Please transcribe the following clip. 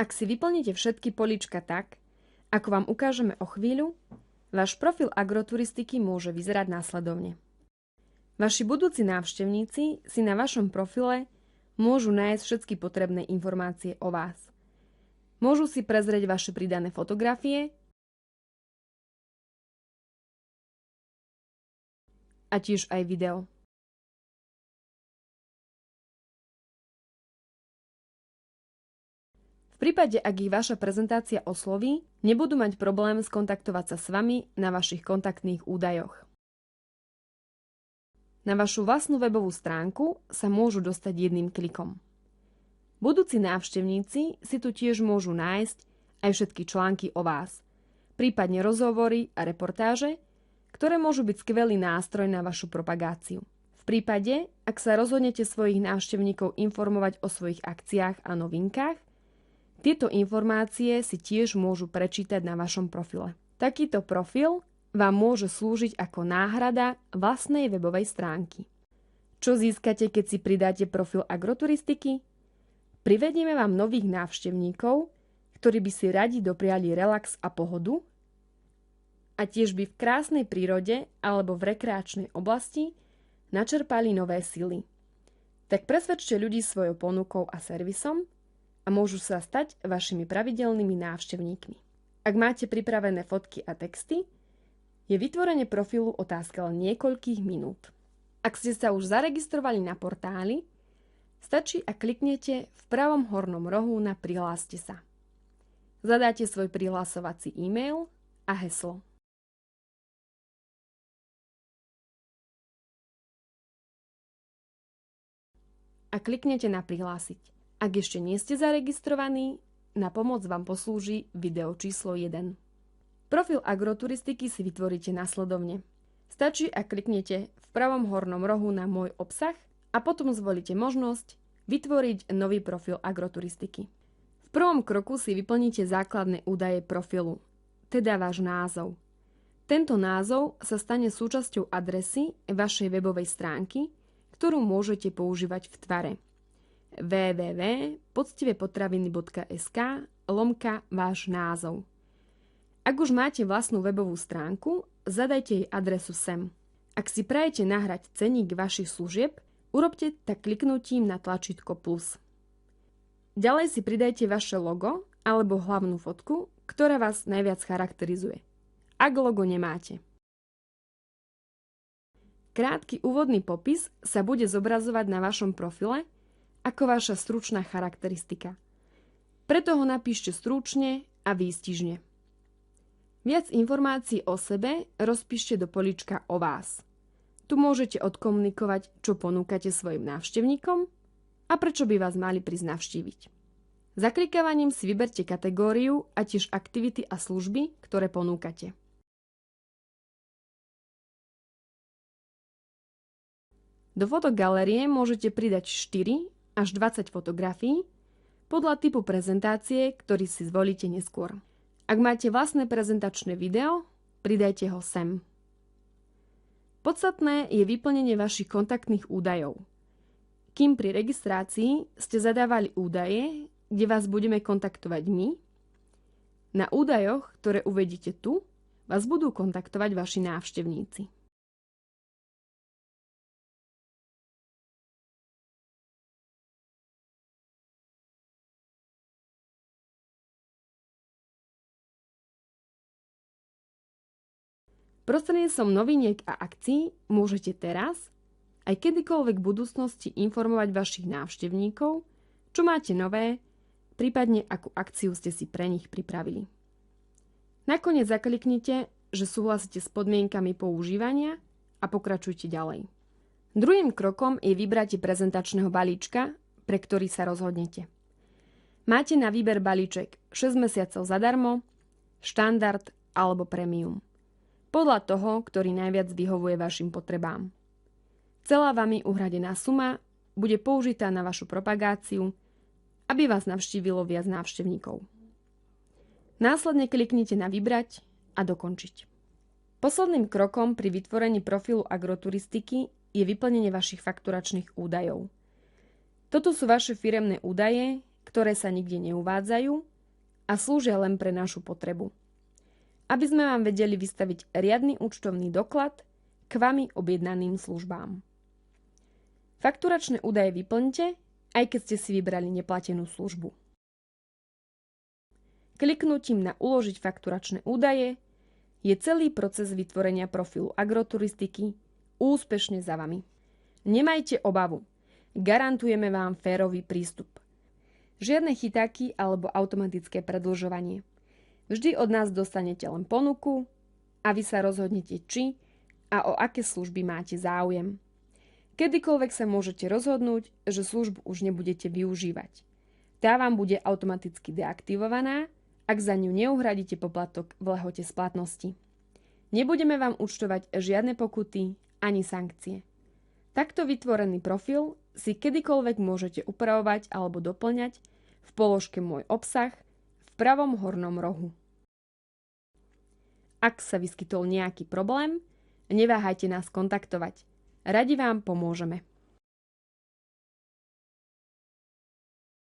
Ak si vyplníte všetky políčka tak, ako vám ukážeme o chvíľu, váš profil agroturistiky môže vyzerať následovne. Vaši budúci návštevníci si na vašom profile môžu nájsť všetky potrebné informácie o vás. Môžu si prezrieť vaše pridané fotografie a tiež aj video. V prípade, ak ich vaša prezentácia osloví, nebudú mať problém skontaktovať sa s vami na vašich kontaktných údajoch. Na vašu vlastnú webovú stránku sa môžu dostať jedným klikom. Budúci návštevníci si tu tiež môžu nájsť aj všetky články o vás, prípadne rozhovory a reportáže, ktoré môžu byť skvelý nástroj na vašu propagáciu. V prípade, ak sa rozhodnete svojich návštevníkov informovať o svojich akciách a novinkách, tieto informácie si tiež môžu prečítať na vašom profile. Takýto profil vám môže slúžiť ako náhrada vlastnej webovej stránky. Čo získate, keď si pridáte profil agroturistiky? Privedieme vám nových návštevníkov, ktorí by si radi dopriali relax a pohodu a tiež by v krásnej prírode alebo v rekreačnej oblasti načerpali nové sily. Tak presvedčte ľudí svojou ponukou a servisom a môžu sa stať vašimi pravidelnými návštevníkmi. Ak máte pripravené fotky a texty, je vytvorenie profilu otázka len niekoľkých minút. Ak ste sa už zaregistrovali na portáli, stačí, ak kliknete v pravom hornom rohu na Prihláste sa. Zadáte svoj prihlásovací e-mail a heslo. A kliknete na Prihlásiť. Ak ešte nie ste zaregistrovaní, na pomoc vám poslúži video číslo 1. Profil agroturistiky si vytvoríte nasledovne. Stačí, ak kliknete v pravom hornom rohu na Môj obsah a potom zvolíte možnosť Vytvoriť nový profil agroturistiky. V prvom kroku si vyplníte základné údaje profilu, teda váš názov. Tento názov sa stane súčasťou adresy vašej webovej stránky, ktorú môžete používať v tvare www.poctivepotraviny.sk/váš názov. Ak už máte vlastnú webovú stránku, zadajte jej adresu sem. Ak si prajete nahrať cenník vašich služieb, urobte tak kliknutím na tlačítko plus. Ďalej si pridajte vaše logo alebo hlavnú fotku, ktorá vás najviac charakterizuje. Ak logo nemáte. Krátky úvodný popis sa bude zobrazovať na vašom profile ako vaša stručná charakteristika. Preto ho napíšte stručne a výstižne. Viac informácií o sebe rozpíšte do políčka o vás. Tu môžete odkomunikovať, čo ponúkate svojim návštevníkom a prečo by vás mali prísť navštíviť. Zaklikávaním si vyberte kategóriu a tiež aktivity a služby, ktoré ponúkate. Do fotogalérie môžete pridať 4 až 20 fotografií podľa typu prezentácie, ktorý si zvolíte neskôr. Ak máte vlastné prezentačné video, pridajte ho sem. Podstatné je vyplnenie vašich kontaktných údajov. Kým pri registrácii ste zadávali údaje, kde vás budeme kontaktovať my, na údajoch, ktoré uvedíte tu, vás budú kontaktovať vaši návštevníci. Prostredníctvom noviniek a akcií môžete teraz aj kedykoľvek v budúcnosti informovať vašich návštevníkov, čo máte nové, prípadne akú akciu ste si pre nich pripravili. Nakoniec zakliknite, že súhlasíte s podmienkami používania a pokračujte ďalej. Druhým krokom je vybratie prezentačného balíčka, pre ktorý sa rozhodnete. Máte na výber balíček 6 mesiacov zadarmo, štandard alebo premium. Podľa toho, ktorý najviac vyhovuje vašim potrebám. Celá vami uhradená suma bude použitá na vašu propagáciu, aby vás navštívilo viac návštevníkov. Následne kliknite na Vybrať a Dokončiť. Posledným krokom pri vytvorení profilu agroturistiky je vyplnenie vašich fakturačných údajov. Toto sú vaše firemné údaje, ktoré sa nikde neuvádzajú a slúžia len pre našu potrebu. Aby sme vám vedeli vystaviť riadny účtovný doklad k vami objednaným službám. Fakturačné údaje vyplňte, aj keď ste si vybrali neplatenú službu. Kliknutím na Uložiť fakturačné údaje je celý proces vytvorenia profilu agroturistiky úspešne za vami. Nemajte obavu, garantujeme vám férový prístup. Žiadne chytáky alebo automatické predĺžovanie. Vždy od nás dostanete len ponuku a vy sa rozhodnete, či a o aké služby máte záujem. Kedykoľvek sa môžete rozhodnúť, že službu už nebudete využívať. Tá vám bude automaticky deaktivovaná, ak za ňu neuhradíte poplatok v lehote splatnosti. Nebudeme vám účtovať žiadne pokuty ani sankcie. Takto vytvorený profil si kedykoľvek môžete upravovať alebo doplňať v položke Môj obsah v pravom hornom rohu. Ak sa vyskytol nejaký problém, neváhajte nás kontaktovať. Radi vám pomôžeme.